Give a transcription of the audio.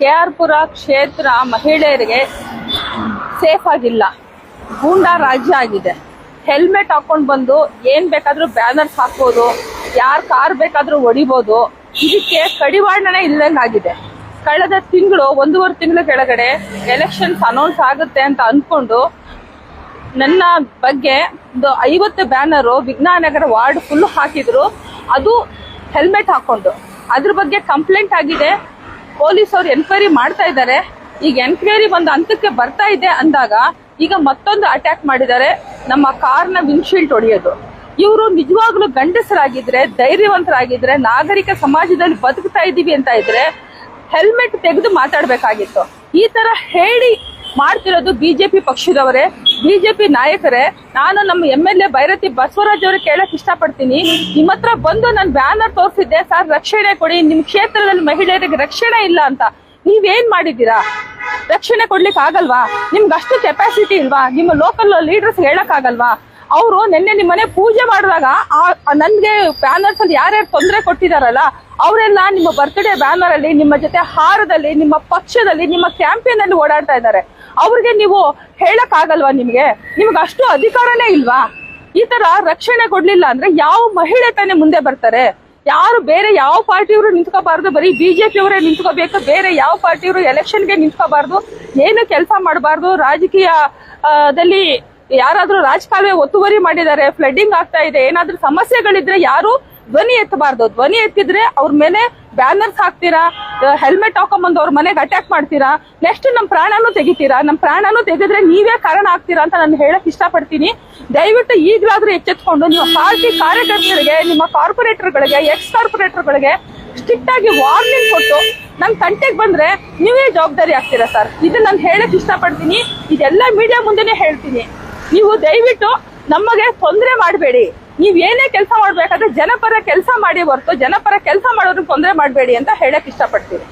KR ಪುರ ಕ್ಷೇತ್ರ ಮಹಿಳೆಯರಿಗೆ ಸೇಫ್ ಆಗಿಲ್ಲ. ಗೂಂಡಾ ರಾಜ್ಯ ಆಗಿದೆ. ಹೆಲ್ಮೆಟ್ ಹಾಕೊಂಡು ಬಂದು ಏನ್ ಬೇಕಾದ್ರೂ ಬ್ಯಾನರ್ಸ್ ಹಾಕ್ಬೋದು, ಯಾರ್ ಕಾರ್ ಬೇಕಾದ್ರೂ ಹೊಡಿಬೋದು. ಇದಕ್ಕೆ ಕಡಿವಾಣನೆ ಇಲ್ಲದಂಗಾಗಿದೆ. ಕಳೆದ ತಿಂಗಳು 1.5 ತಿಂಗಳ ಕೆಳಗಡೆ ಎಲೆಕ್ಷನ್ಸ್ ಅನೌನ್ಸ್ ಆಗುತ್ತೆ ಅಂತ ಅನ್ಕೊಂಡು ನನ್ನ ಬಗ್ಗೆ ಒಂದು 50 ಬ್ಯಾನರು ವಿಜ್ಞಾನನಗರ ವಾರ್ಡ್ ಫುಲ್ ಹಾಕಿದ್ರು. ಅದು ಹೆಲ್ಮೆಟ್ ಹಾಕೊಂಡು. ಅದ್ರ ಬಗ್ಗೆ ಕಂಪ್ಲೇಂಟ್ ಆಗಿದೆ. ಪೊಲೀಸ್ ಅವರು ಎನ್ಕ್ವೈರಿ ಮಾಡ್ತಾ ಇದ್ದಾರೆ. ಈಗ ಎನ್ಕ್ವೈರಿ ಒಂದು ಹಂತಕ್ಕೆ ಬರ್ತಾ ಇದೆ ಅಂದಾಗ ಈಗ ಮತ್ತೊಂದು ಅಟ್ಯಾಕ್ ಮಾಡಿದ್ದಾರೆ. ನಮ್ಮ ಕಾರ್ನ ವಿಂಡ್ಶೀಲ್ಡ್ ಹೊಡೆಯೋದು. ಇವರು ನಿಜವಾಗ್ಲೂ ಗಂಡಸರಾಗಿದ್ರೆ, ಧೈರ್ಯವಂತರಾಗಿದ್ರೆ, ನಾಗರಿಕ ಸಮಾಜದಲ್ಲಿ ಬದುಕ್ತಾ ಇದೀವಿ ಅಂತ ಇದ್ರೆ ಹೆಲ್ಮೆಟ್ ತೆಗೆದು ಮಾತಾಡ್ಬೇಕಾಗಿತ್ತು. ಈ ತರ ಹೇಳಿ ಮಾಡ್ತಿರೋದು ಬಿಜೆಪಿ ಪಕ್ಷದವರೇ, ಬಿಜೆಪಿ ನಾಯಕರೇ. ನಾನು ನಮ್ಮ MLA ಭೈರತಿ ಬಸವರಾಜ್ ಅವ್ರಿಗೆ ಕೇಳಕ್ ಇಷ್ಟಪಡ್ತೀನಿ. ನಿಮ್ಮ ಹತ್ರ ಬಂದು ನಾನು ಬ್ಯಾನರ್ ತೋರಿಸಿದ್ದೆ, ಸರ್ ರಕ್ಷಣೆ ಕೊಡಿ, ನಿಮ್ ಕ್ಷೇತ್ರದಲ್ಲಿ ಮಹಿಳೆಯರಿಗೆ ರಕ್ಷಣೆ ಇಲ್ಲ ಅಂತ. ನೀವೇನ್ ಮಾಡಿದ್ದೀರಾ? ರಕ್ಷಣೆ ಕೊಡ್ಲಿಕ್ಕೆ ಆಗಲ್ವಾ? ನಿಮ್ಗೆ ಅಷ್ಟು ಕೆಪಾಸಿಟಿ ಇಲ್ವಾ? ನಿಮ್ಮ ಲೋಕಲ್ ಲೀಡರ್ಸ್ ಹೇಳಕ್ ಆಗಲ್ವಾ? ಅವರು ನಿನ್ನೆ ನಿಮ್ಮನೆ ಪೂಜೆ ಮಾಡಿದಾಗ ನನ್ಗೆ ಬ್ಯಾನರ್ಸ್ ಅಲ್ಲಿ ಯಾರ್ಯಾರು ತೊಂದರೆ ಕೊಟ್ಟಿದಾರಲ್ಲ ಅವರೆಲ್ಲ ನಿಮ್ಮ ಬರ್ತ್ಡೇ ಬ್ಯಾನರ್ ಅಲ್ಲಿ, ನಿಮ್ಮ ಜೊತೆ ಹಾರದಲ್ಲಿ, ನಿಮ್ಮ ಪಕ್ಷದಲ್ಲಿ, ನಿಮ್ಮ ಕ್ಯಾಂಪೇನ್ ಅಲ್ಲಿ ಓಡಾಡ್ತಾ ಇದ್ದಾರೆ. ಅವ್ರಿಗೆ ನೀವು ಹೇಳಕ್ ಆಗಲ್ವಾ? ನಿಮ್ಗೆ ಅಷ್ಟು ಅಧಿಕಾರನೇ ಇಲ್ವಾ? ಈ ತರ ರಕ್ಷಣೆ ಕೊಡ್ಲಿಲ್ಲ ಅಂದ್ರೆ ಯಾವ ಮಹಿಳೆ ತಾನೇ ಮುಂದೆ ಬರ್ತಾರೆ? ಯಾರು ಬೇರೆ ಯಾವ ಪಾರ್ಟಿಯವರು ನಿಂತ್ಕೋಬಾರ್ದು, ಬರೀ ಬಿಜೆಪಿ ಅವರೇ ನಿಂತ್ಕೋಬೇಕು. ಬೇರೆ ಯಾವ ಪಾರ್ಟಿಯವರು ಎಲೆಕ್ಷನ್ಗೆ ನಿಂತ್ಕೋಬಾರ್ದು, ಏನು ಕೆಲಸ ಮಾಡಬಾರ್ದು. ರಾಜಕೀಯದಲ್ಲಿ ಯಾರಾದ್ರೂ ರಾಜಕಾಲುವೆ ಒತ್ತುವರಿ ಮಾಡಿದ್ದಾರೆ, ಫ್ಲಡ್ಡಿಂಗ್ ಆಗ್ತಾ ಇದೆ, ಏನಾದ್ರೂ ಸಮಸ್ಯೆಗಳಿದ್ರೆ ಯಾರು ಧ್ವನಿ ಎತ್ತಬಾರ್ದು. ಧ್ವನಿ ಎತ್ತಿದ್ರೆ ಅವ್ರ ಮೇಲೆ ಬ್ಯಾನರ್ಸ್ ಹಾಕ್ತೀರಾ, ಹೆಲ್ಮೆಟ್ ಹಾಕೊಂಬಂದು ಅವ್ರ ಮನೆಗೆ ಅಟ್ಯಾಕ್ ಮಾಡ್ತೀರಾ, ನೆಕ್ಸ್ಟ್ ನಮ್ ಪ್ರಾಣನೂ ತೆಗಿತೀರಾ. ನಮ್ ಪ್ರಾಣನೂ ತೆಗೆದ್ರೆ ನೀವೇ ಕಾರಣ ಆಗ್ತೀರಾ ಅಂತ ನಾನು ಹೇಳಕ್ ಇಷ್ಟಪಡ್ತೀನಿ. ದಯವಿಟ್ಟು ಈಗಲಾದ್ರೂ ಎಚ್ಚೆತ್ಕೊಂಡು ನಿಮ್ಮ ಪಾರ್ಟಿ ಕಾರ್ಯಕರ್ತರಿಗೆ, ನಿಮ್ಮ ಕಾರ್ಪೊರೇಟರ್ಗಳಿಗೆ, ಎಕ್ಸ್ ಕಾರ್ಪೊರೇಟರ್ಗಳಿಗೆ ಸ್ಟ್ರಿಕ್ಟ್ ಆಗಿ ವಾರ್ನಿಂಗ್ ಕೊಟ್ಟು ನನ್ ತಂಟೆಗೆ ಬಂದ್ರೆ ನೀವೇ ಜವಾಬ್ದಾರಿ ಆಗ್ತೀರಾ ಸರ್. ಇದನ್ನ ನಾನು ಹೇಳಕ್ ಇಷ್ಟಪಡ್ತೀನಿ. ಇದೆಲ್ಲ ಮೀಡಿಯಾ ಮುಂದೆನೆ ಹೇಳ್ತೀನಿ. ನೀವು ದಯವಿಟ್ಟು ನಮಗೆ ತೊಂದರೆ ಮಾಡಬೇಡಿ. ನೀವ್ ಏನೇ ಕೆಲಸ ಮಾಡ್ಬೇಕಾದ್ರೆ ಜನಪರ ಕೆಲಸ ಮಾಡಿ ಹೊರತು ಜನಪರ ಕೆಲಸ ಮಾಡೋದಕ್ಕೆ ತೊಂದರೆ ಮಾಡಬೇಡಿ ಅಂತ ಹೇಳಕ್ ಇಷ್ಟಪಡ್ತೀನಿ.